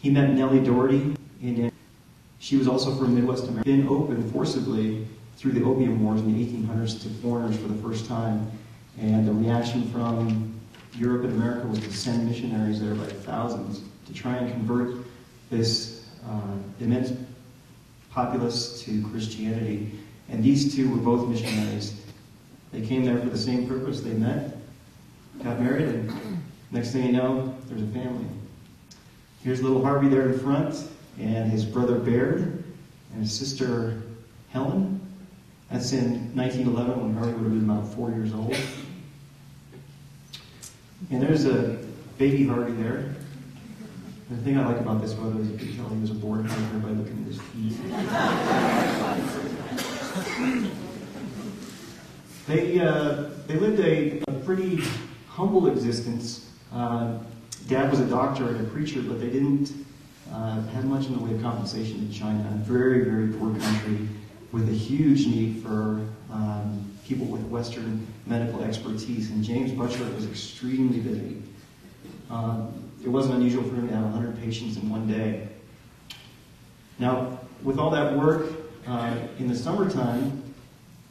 He met Nellie Doherty. She was also from Midwest America. Been opened forcibly through the Opium Wars in the 1800s to foreigners for the first time. And the reaction from Europe and America was to send missionaries there by thousands to try and convert this immense populace to Christianity. And these two were both missionaries. They came there for the same purpose. They met, got married, and next thing you know, there's a family. Here's little Harvey there in front, and his brother Baird, and his sister Helen. That's in 1911 when Harvey would have been about 4 years old. And there's a baby Harvey there. The thing I like about this photo is you can tell he was a born hiker by looking at his feet. They lived a pretty humble existence. Dad was a doctor and a preacher, but they didn't have much in the way of compensation in China. A very, very poor country with a huge need for people with Western medical expertise. And James Butchart was extremely busy. It wasn't unusual for him to have 100 patients in one day. Now, with all that work, in the summertime,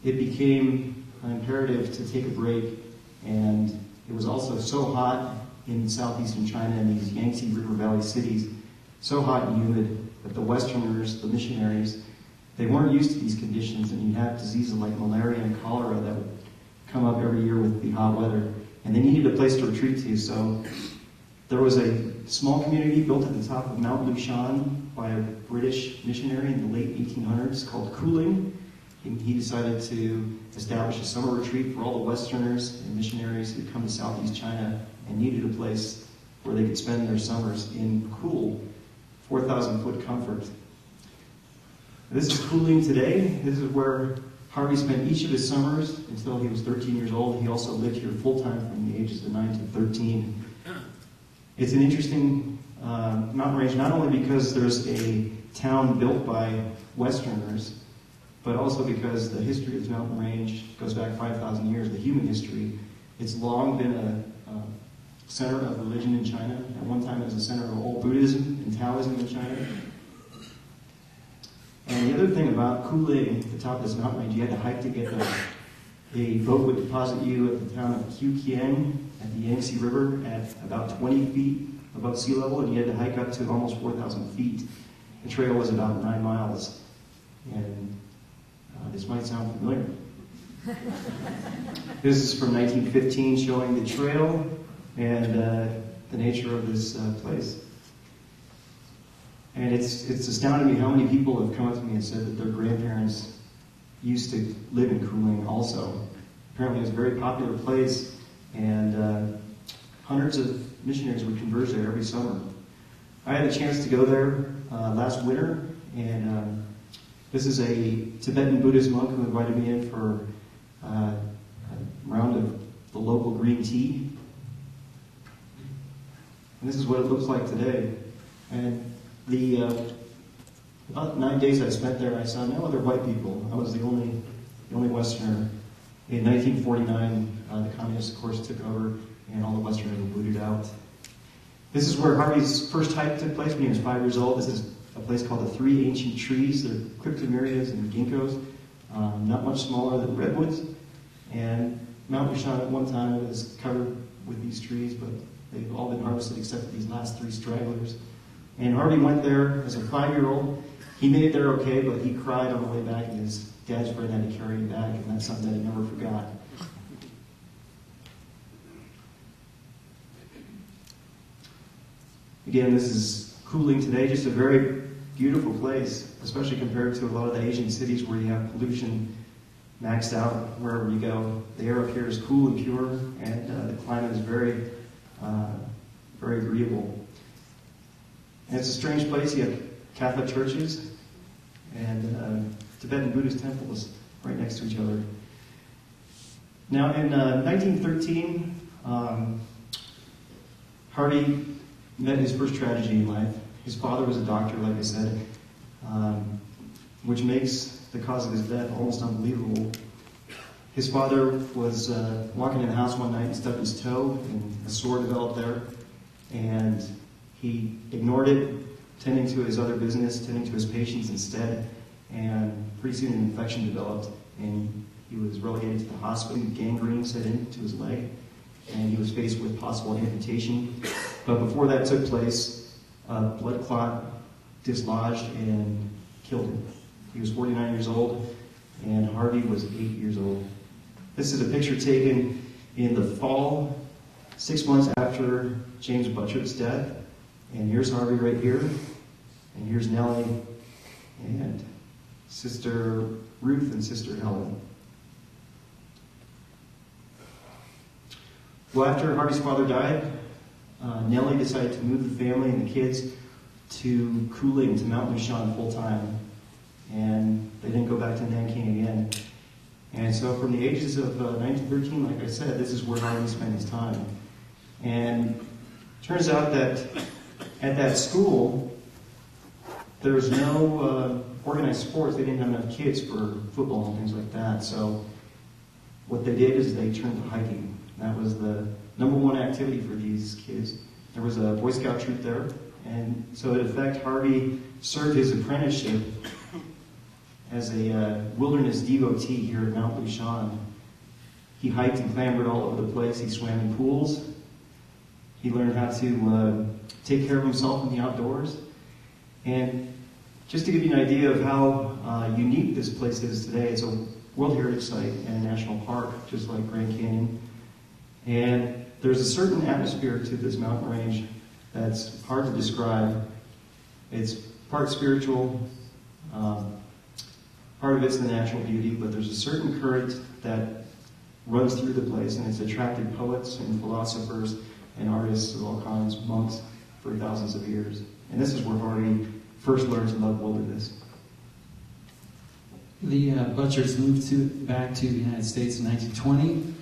it became imperative to take a break, and it was also so hot in southeastern China and these Yangtze River Valley cities, so hot and humid that the Westerners, the missionaries, they weren't used to these conditions, and you have diseases like malaria and cholera that would come up every year with the hot weather, and they needed a place to retreat to. So there was a small community built at the top of Mount Lushan by a British missionary in the late 1800s called Cooling. He decided to establish a summer retreat for all the Westerners and missionaries who come to Southeast China and needed a place where they could spend their summers in cool, 4,000-foot comfort. This is Cooling today. This is where Harvey spent each of his summers until he was 13 years old. He also lived here full-time from the ages of 9 to 13. It's an interesting mountain range, not only because there's a town built by Westerners, but also because the history of this mountain range goes back 5,000 years, the human history. It's long been a center of religion in China. At one time it was a center of all Buddhism and Taoism in China. And the other thing about Cooling, at the top of this mountain range, you had to hike to get there. A boat would deposit you at the town of Qiuqiang at the Yangtze River at about 20 feet above sea level, and you had to hike up to almost 4,000 feet. The trail was about 9 miles. And this might sound familiar. This is from 1915, showing the trail and the nature of this place. And it's astounded me how many people have come up to me and said that their grandparents used to live in Cooling also. Apparently it's a very popular place, and hundreds of missionaries would converge there every summer. I had a chance to go there last winter, and this is a Tibetan Buddhist monk who invited me in for a round of the local green tea. And this is what it looks like today. And about 9 days I spent there, I saw no other white people. I was the only Westerner. In 1949, the communists, of course, took over, and all the Westerners were booted out. This is where Harvey's first hike took place when he was 5 years old. This is a place called the Three Ancient Trees. They're cryptomerias and ginkgos, not much smaller than redwoods. And Mount Lushan at one time was covered with these trees, but they've all been harvested except for these last 3 stragglers. And Harvey went there as a 5-year-old. He made it there okay, but he cried on the way back, and his dad's friend had to carry him back, and that's something that he never forgot. Again, this is Cooling today, just a very beautiful place, especially compared to a lot of the Asian cities where you have pollution maxed out wherever you go. The air up here is cool and pure, and the climate is very, very agreeable. And it's a strange place. You have Catholic churches and Tibetan Buddhist temples right next to each other. Now, in 1913, Harvey met his first tragedy in life. His father was a doctor, like I said, which makes the cause of his death almost unbelievable. His father was walking in the house one night and stubbed his toe, and a sore developed there, and he ignored it, tending to his other business, tending to his patients instead, and pretty soon an infection developed, and he was relegated to the hospital. Gangrene set into his leg, and he was faced with possible amputation. But before that took place, a blood clot dislodged and killed him. He was 49 years old, and Harvey was 8 years old. This is a picture taken in the fall, 6 months after James Butchart's death. And here's Harvey right here, and here's Nellie, and Sister Ruth and Sister Helen. Well, after Harvey's father died, Nellie decided to move the family and the kids to Cooling, to Mount Lushon full time. And they didn't go back to Nanking again. And so from the ages of 9 to 13, like I said, this is where Harvey spent his time. And it turns out that at that school, there was no organized sports. They didn't have enough kids for football and things like that. So what they did is they turned to hiking. That was the #1 activity for these kids. There was a Boy Scout troop there. And so in effect, Harvey served his apprenticeship as a wilderness devotee here at Mount Lushon. He hiked and clambered all over the place. He swam in pools. He learned how to take care of himself in the outdoors. And just to give you an idea of how unique this place is today, it's a World Heritage Site and a national park, just like Grand Canyon. And there's a certain atmosphere to this mountain range that's hard to describe. It's part spiritual, part of it's the natural beauty, but there's a certain current that runs through the place, and it's attracted poets and philosophers and artists of all kinds, monks, for thousands of years. And this is where Harvey first learned to love wilderness. The Butcharts moved back to the United States in 1920.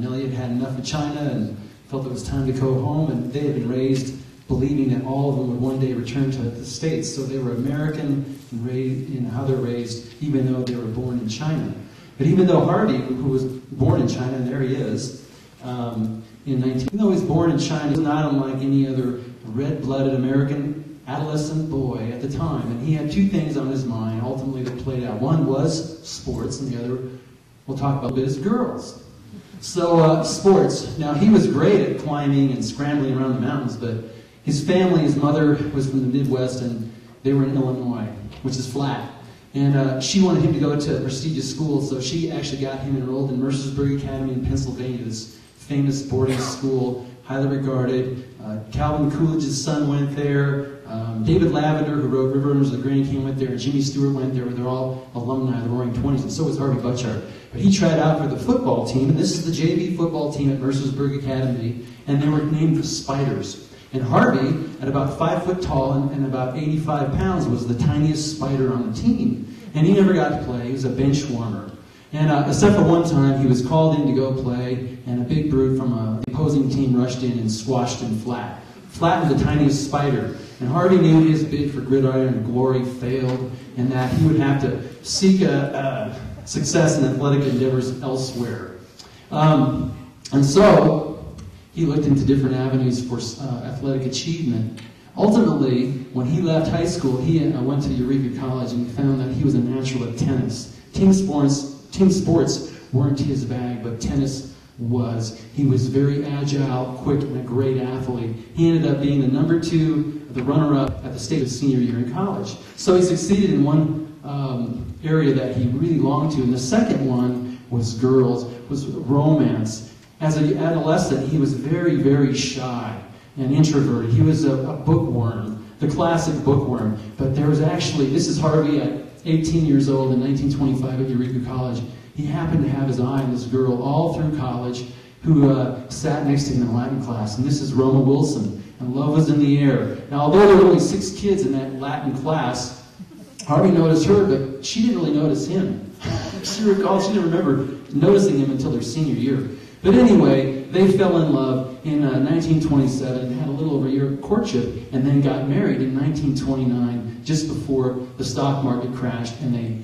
Nellie had had enough of China and felt it was time to go home, and they had been raised believing that all of them would one day return to the States. So they were American and raised in how they're raised, even though they were born in China. But even though Harvey, who was born in China, and there he is, even though he was born in China, he was not unlike any other red-blooded American adolescent boy at the time. And he had two things on his mind, ultimately, that played out. One was sports, and the other, we'll talk about a bit, is girls. So, sports. Now, he was great at climbing and scrambling around the mountains, but his family, his mother was from the Midwest, and they were in Illinois, which is flat. And she wanted him to go to a prestigious school, so she actually got him enrolled in Mercersburg Academy in Pennsylvania, this famous boarding school, highly regarded. Calvin Coolidge's son went there. David Lavender, who wrote River Runners of the Grand Canyon, went there. Jimmy Stewart went there. They're all alumni of the Roaring Twenties, and so was Harvey Butchart. But he tried out for the football team, and this is the JV football team at Mercersburg Academy, and they were named the Spiders. And Harvey, at about 5 foot tall and about 85 pounds, was the tiniest spider on the team. And he never got to play. He was a bench warmer. And except for one time, he was called in to go play, and a big brute from the opposing team rushed in and squashed him flat. Flattened the tiniest spider. And Harvey knew his bid for gridiron glory failed, and that he would have to seek success in athletic endeavors elsewhere. And so he looked into different avenues for athletic achievement. Ultimately, when he left high school, he went to Eureka College and found that he was a natural at tennis. Team sports weren't his bag, but tennis was. He was very agile, quick, and a great athlete. He ended up being the #2, the runner-up at the state of senior year in college. So he succeeded in one area that he really longed to, and the second one was girls, was romance. As an adolescent, he was very, very shy and introverted. He was a bookworm, the classic bookworm. But there was actually, this is Harvey at 18 years old in 1925 at Eureka College. He happened to have his eye on this girl all through college who sat next to him in Latin class. And this is Roma Wilson. And love was in the air. Now, although there were only 6 kids in that Latin class, Harvey noticed her, but she didn't really notice him. She didn't remember noticing him until their senior year. But anyway, they fell in love in 1927 and had a little over a year of courtship, and then got married in 1929, just before the stock market crashed, and they